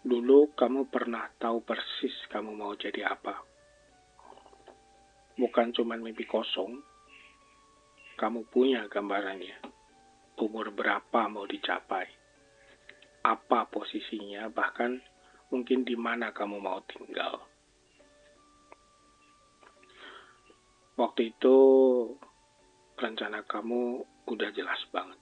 Dulu kamu pernah tahu persis kamu mau jadi apa. Bukan cuma mimpi kosong, kamu punya gambarannya. Umur berapa mau dicapai, apa posisinya, bahkan mungkin di mana kamu mau tinggal. Waktu itu rencana kamu udah jelas banget.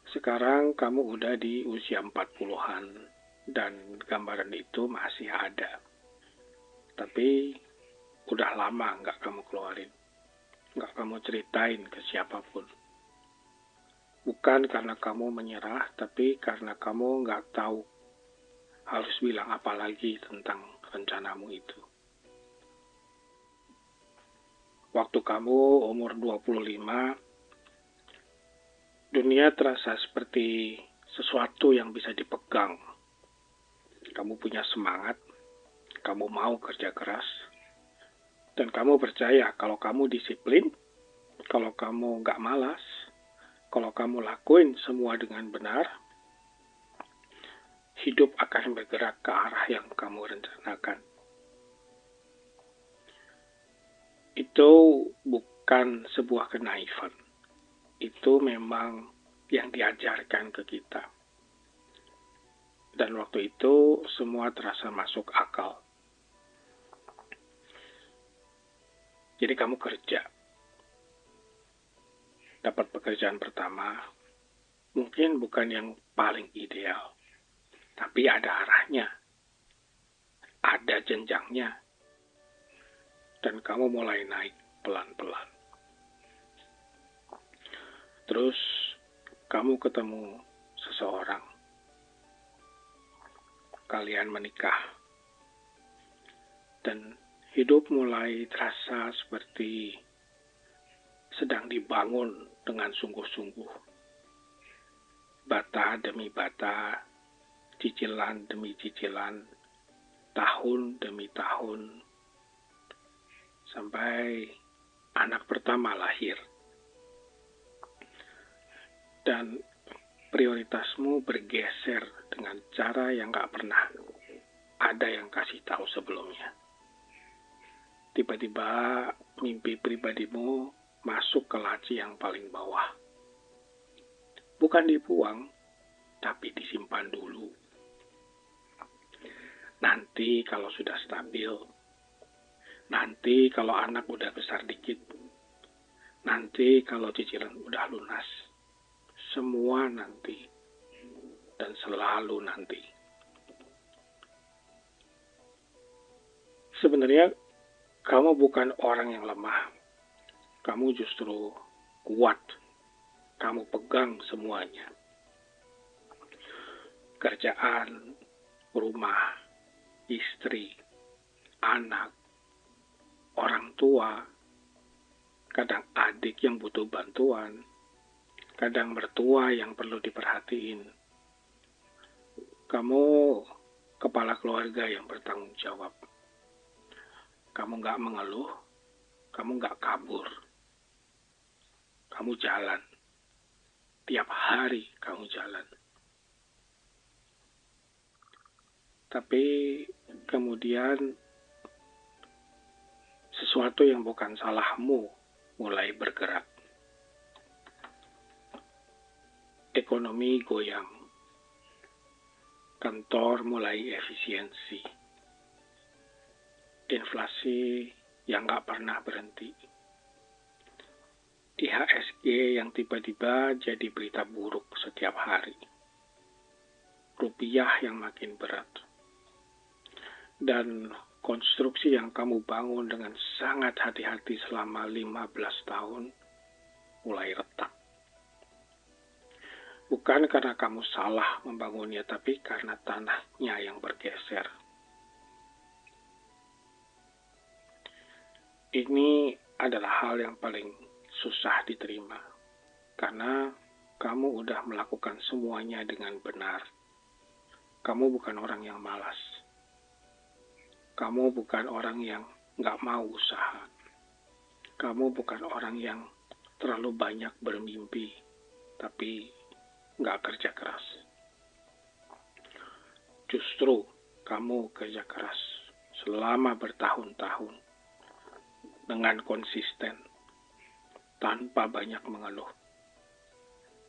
Sekarang kamu udah di usia 40-an dan gambaran itu masih ada. Tapi udah lama nggak kamu keluarin, nggak kamu ceritain ke siapapun. Bukan karena kamu menyerah, tapi karena kamu nggak tahu harus bilang apa lagi tentang rencanamu itu. Waktu kamu umur 25, dunia terasa seperti sesuatu yang bisa dipegang. Kamu punya semangat, kamu mau kerja keras, dan kamu percaya kalau kamu disiplin, kalau kamu nggak malas, kalau kamu lakuin semua dengan benar, hidup akan bergerak ke arah yang kamu rencanakan. Itu bukan sebuah kenaifan. Itu memang yang diajarkan ke kita. Dan waktu itu semua terasa masuk akal. Jadi kamu kerja. Dapat pekerjaan pertama, mungkin bukan yang paling ideal. Tapi ada arahnya. Ada jenjangnya. Dan kamu mulai naik pelan-pelan. Terus kamu ketemu seseorang. Kalian menikah. Dan hidup mulai terasa seperti sedang dibangun dengan sungguh-sungguh. Bata demi bata, cicilan demi cicilan, tahun demi tahun, sampai anak pertama lahir. Dan prioritasmu bergeser dengan cara yang gak pernah ada yang kasih tahu sebelumnya. Tiba-tiba mimpi pribadimu masuk ke laci yang paling bawah. Bukan dibuang, tapi disimpan dulu. Nanti kalau sudah stabil, nanti kalau anak udah besar dikit, nanti kalau cicilan udah lunas. Semua nanti, dan selalu nanti. Sebenarnya kamu bukan orang yang lemah. Kamu justru kuat. Kamu pegang semuanya. Kerjaan, rumah, istri, anak, orang tua, kadang adik yang butuh bantuan, kadang mertua yang perlu diperhatiin. Kamu kepala keluarga yang bertanggung jawab. Kamu gak mengeluh, kamu gak kabur. Kamu jalan. Tiap hari kamu jalan. Tapi kemudian sesuatu yang bukan salahmu mulai bergerak. Ekonomi goyang. Kantor mulai efisiensi. Inflasi yang gak pernah berhenti. IHSG yang tiba-tiba jadi berita buruk setiap hari. Rupiah yang makin berat. Dan konstruksi yang kamu bangun dengan sangat hati-hati selama 15 tahun mulai retak. Bukan karena kamu salah membangunnya, tapi karena tanahnya yang bergeser. Ini adalah hal yang paling susah diterima, karena kamu udah melakukan semuanya dengan benar. Kamu bukan orang yang malas. Kamu bukan orang yang gak mau usaha. Kamu bukan orang yang terlalu banyak bermimpi, tapi nggak kerja keras. Justru kamu kerja keras selama bertahun-tahun dengan konsisten tanpa banyak mengeluh.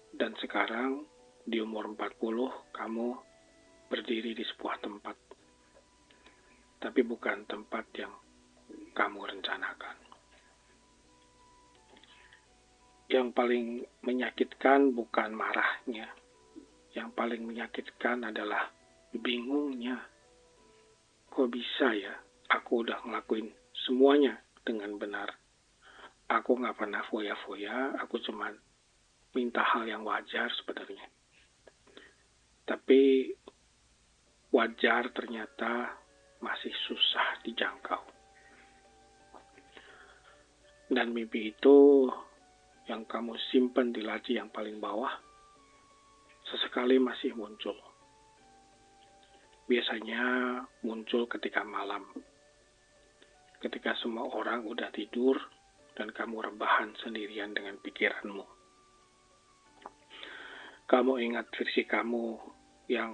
Dan sekarang di umur 40 kamu berdiri di sebuah tempat. Tapi bukan tempat yang kamu rencanakan. Yang paling menyakitkan bukan marahnya. Yang paling menyakitkan adalah bingungnya. Kok bisa ya? Aku udah ngelakuin semuanya dengan benar. Aku gak pernah foya-foya, aku cuman minta hal yang wajar sebenarnya. Tapi wajar ternyata masih susah dijangkau. Dan mimpi itu yang kamu simpan di laci yang paling bawah, sesekali masih muncul. Biasanya muncul ketika malam. Ketika semua orang udah tidur dan kamu rebahan sendirian dengan pikiranmu. Kamu ingat versi kamu yang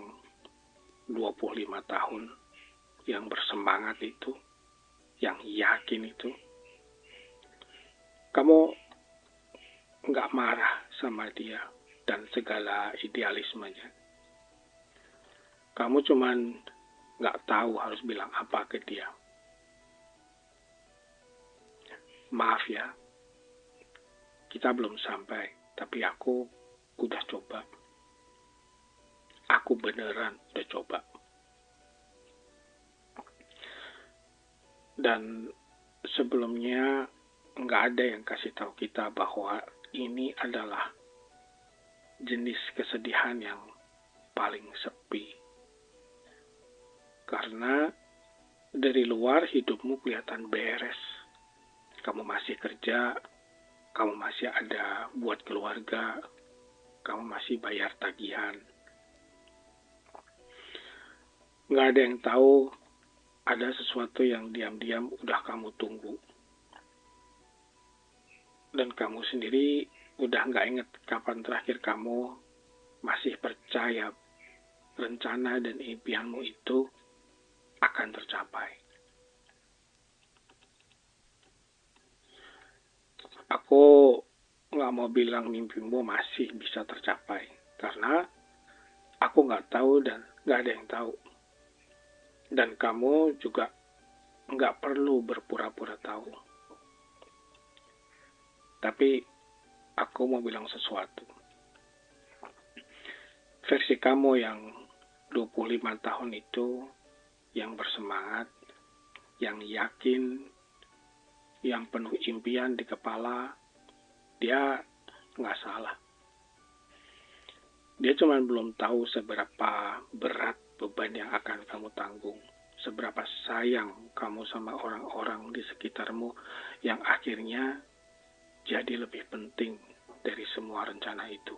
25 tahun, yang bersemangat itu, yang yakin itu. Kamu nggak marah sama dia dan segala idealismenya. Kamu cuman nggak tahu harus bilang apa ke dia. Maaf ya, kita belum sampai, tapi aku udah coba. Aku beneran udah coba. Dan sebelumnya nggak ada yang kasih tahu kita bahwa ini adalah jenis kesedihan yang paling sepi. Karena dari luar hidupmu kelihatan beres. Kamu masih kerja, kamu masih ada buat keluarga, kamu masih bayar tagihan. Nggak ada yang tahu ada sesuatu yang diam-diam udah kamu tunggu. Dan kamu sendiri udah nggak inget kapan terakhir kamu masih percaya rencana dan impianmu itu akan tercapai. Aku nggak mau bilang mimpimu masih bisa tercapai, karena aku nggak tahu dan nggak ada yang tahu. Dan kamu juga nggak perlu berpura-pura tahu. Tapi aku mau bilang sesuatu. Versi kamu yang 25 tahun itu, yang bersemangat, yang yakin, yang penuh impian di kepala, dia nggak salah. Dia cuma belum tahu seberapa berat beban yang akan kamu tanggung, seberapa sayang kamu sama orang-orang di sekitarmu yang akhirnya jadi lebih penting dari semua rencana itu.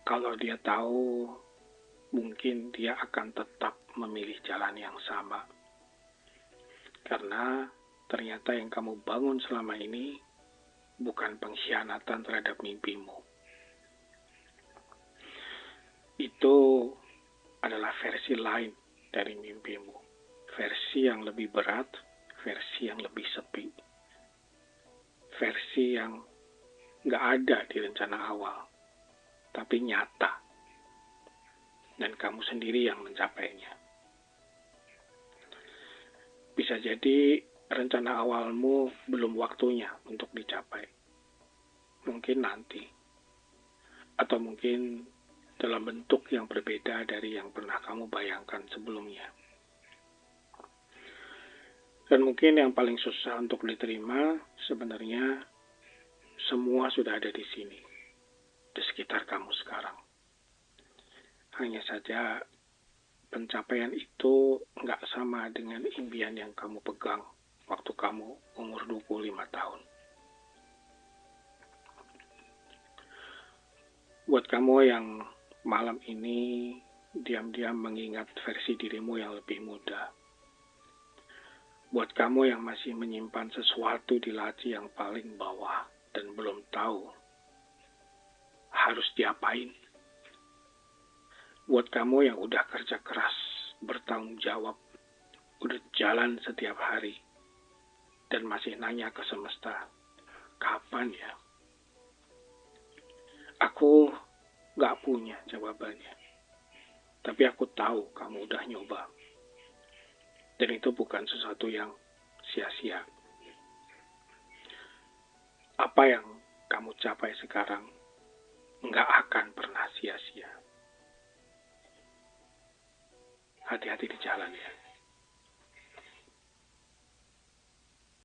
Kalau dia tahu, mungkin dia akan tetap memilih jalan yang sama. Karena ternyata yang kamu bangun selama ini bukan pengkhianatan terhadap mimpimu. Itu adalah versi lain dari mimpimu. Versi yang lebih berat, versi yang lebih sepi. Versi yang nggak ada di rencana awal, tapi nyata. Dan kamu sendiri yang mencapainya. Bisa jadi rencana awalmu belum waktunya untuk dicapai. Mungkin nanti. Atau mungkin dalam bentuk yang berbeda dari yang pernah kamu bayangkan sebelumnya. Dan mungkin yang paling susah untuk diterima sebenarnya semua sudah ada di sini, di sekitar kamu sekarang. Hanya saja pencapaian itu nggak sama dengan impian yang kamu pegang waktu kamu umur 25 tahun. Buat kamu yang malam ini diam-diam mengingat versi dirimu yang lebih muda. Buat kamu yang masih menyimpan sesuatu di laci yang paling bawah dan belum tahu harus diapain. Buat kamu yang udah kerja keras, bertanggung jawab, udah jalan setiap hari, dan masih nanya ke semesta, kapan ya? Aku gak punya jawabannya. Tapi aku tahu kamu udah nyoba. Dan itu bukan sesuatu yang sia-sia. Apa yang kamu capai sekarang nggak akan pernah sia-sia. Hati-hati di jalan ya.